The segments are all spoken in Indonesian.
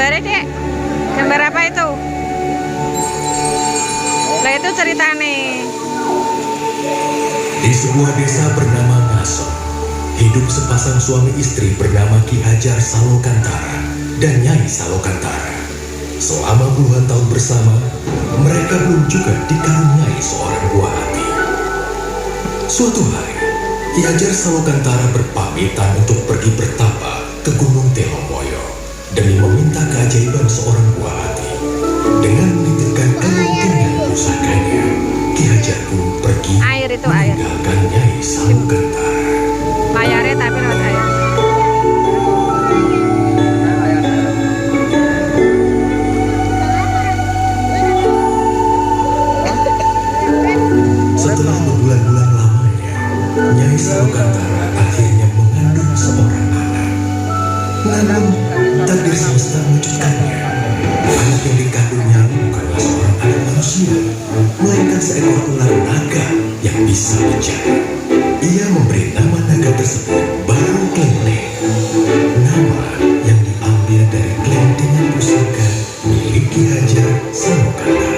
gambarnya, Dek. Gambar apa itu? Lah itu ceritane. Di sebuah desa bernama Ngaso, hidup sepasang suami istri bernama Ki Hajar Salokantara dan Nyai Salokantara. Selama puluhan tahun bersama, mereka belum juga dikaruniai seorang buah hati. Suatu hari, Ki Hajar Salokantara berpamitan untuk pergi bertapa ke Gunung Telomoyo demi meminta keajaiban seorang buah hati. Dengan menitipkan keuntungan pusakanya, Ki Hajar pun pergi meninggalkan Nyai Salokantara. Layarnya tapi lewat air. Setelah berbulan-bulan lamanya, Nyai Salokantara akhirnya mengandung seorang anak. Namun, takdir semesta mengejutkannya. Anak yang dikandungnya bukanlah seorang anak manusia, melainkan seekor ular naga yang bisa bicara. Ia memberi nama naga tersebut Baru Klenteng, nama yang diambil dari kelentingan pusaka milik Ki Hajar Salokantara.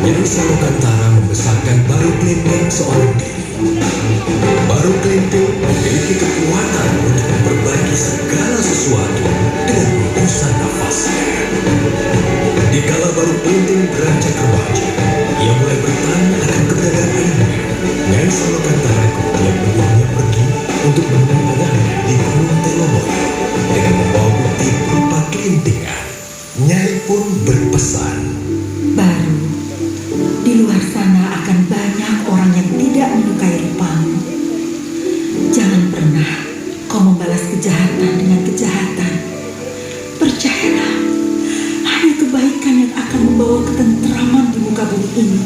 Nyai Salokantara membesarkan Baru Klenteng seorang diri. Baru Klenteng memiliki kekuatan untuk memperbaiki segala sesuatu dengan hembusan nafasnya. Dikala Baru Klenteng beranjak remaja, ia mulai bertanya akan keberadaan ayahnya. Nyai Salokantara kemudian menyuruhnya pergi untuk menemui ayahnya di Gunung Telomoyo dengan membawa bukti berupa kelintingan. Nyai pun berpesan, Baru, di luar sana akan banyak orang yang tidak menyukai rupamu. Jangan pernah kau membalas kejahatan dengan kejahatan. Percayalah, hanya kebaikan yang akan membawa ketentraman di muka bumi ini.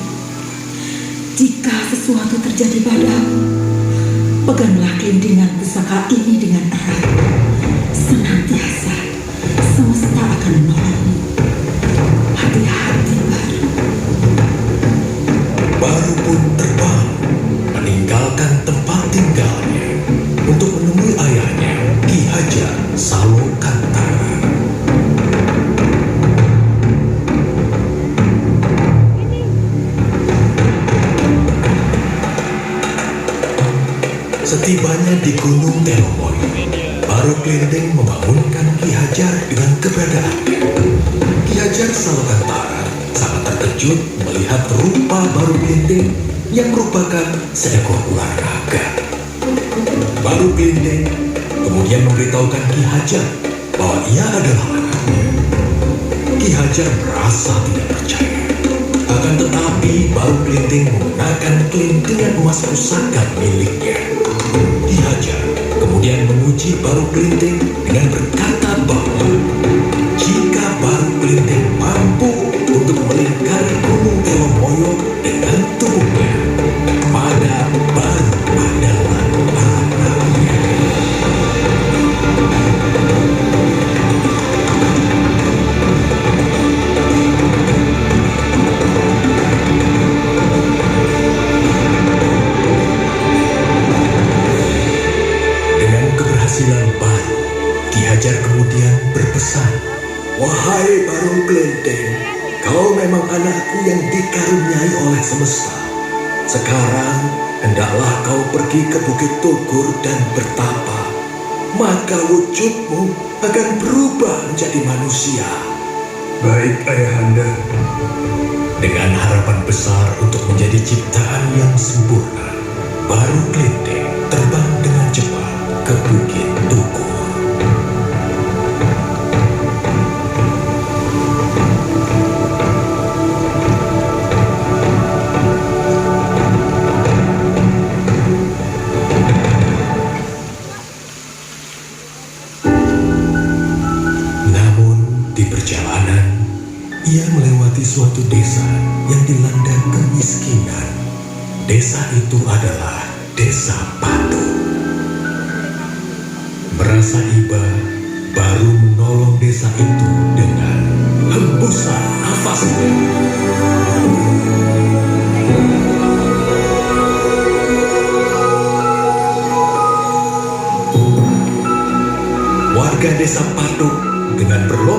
Jika sesuatu terjadi padamu, peganglah kelintingan pusaka ini dengan erat. Senantiasa, semesta akan menolongmu. Hati-hati, Baru. Baru pun terbang, meninggalkan tempat tinggalnya untuk menemui ayahnya, Ki Hajar Salokantara. Setibanya di Gunung Telomoyo, Baru Klenteng membangunkan Ki Hajar dengan keberadaannya. Ki Hajar Salokantara sangat terkejut melihat rupa Baru Klenteng yang merupakan seekor ular naga. Baru Klenteng kemudian memberitahukan Ki Hajar bahwa ia adalah anaknya. Ki Hajar merasa tidak percaya. Akan tetapi Baru Klenteng menggunakan kelintingan emas pusaka miliknya. Ki Hajar kemudian menguji Baru Klenteng dengan berkata bahwa jika Baru Klenteng mampu untuk melingkari Gunung Telomoyo dengan tubuhnya, maka Baru adalah anaknya. Dengan keberhasilan Baru, Ki Hajar kemudian berpesan, "Wahai Baru Klenteng, kau memang anakku yang dikaruniai oleh semesta. Sekarang, hendaklah kau pergi ke Bukit Tugur dan bertapa. Maka wujudmu akan berubah menjadi manusia." Baik, Ayahanda. Dengan harapan besar untuk menjadi ciptaan yang sempurna, Baru Klenteng terbang dengan cepat ke Bukit Tugur. Namun di perjalanan, ia melewati suatu desa yang dilanda kemiskinan. Desa itu adalah Desa Patu. Merasa iba, Baru menolong desa itu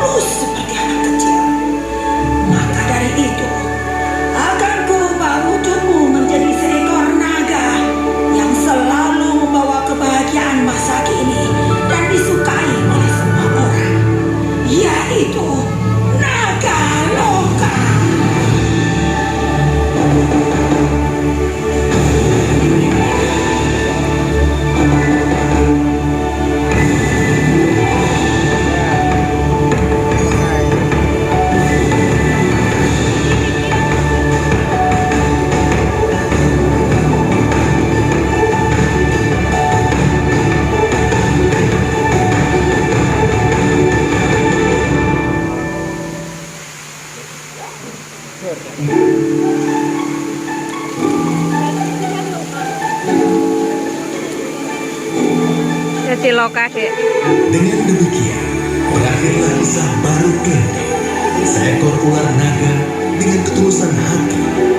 mulus seperti anak kecil. Maka dari itu, akan kuubah wujudmu menjadi seekor naga yang selalu membawa kebahagiaan masa kini dan disukai oleh semua orang, yaitu naga loka. Jadi loka, Dek. Dengan demikian, berakhirlah kisah baru Klendeng, seekor ular naga dengan ketulusan hati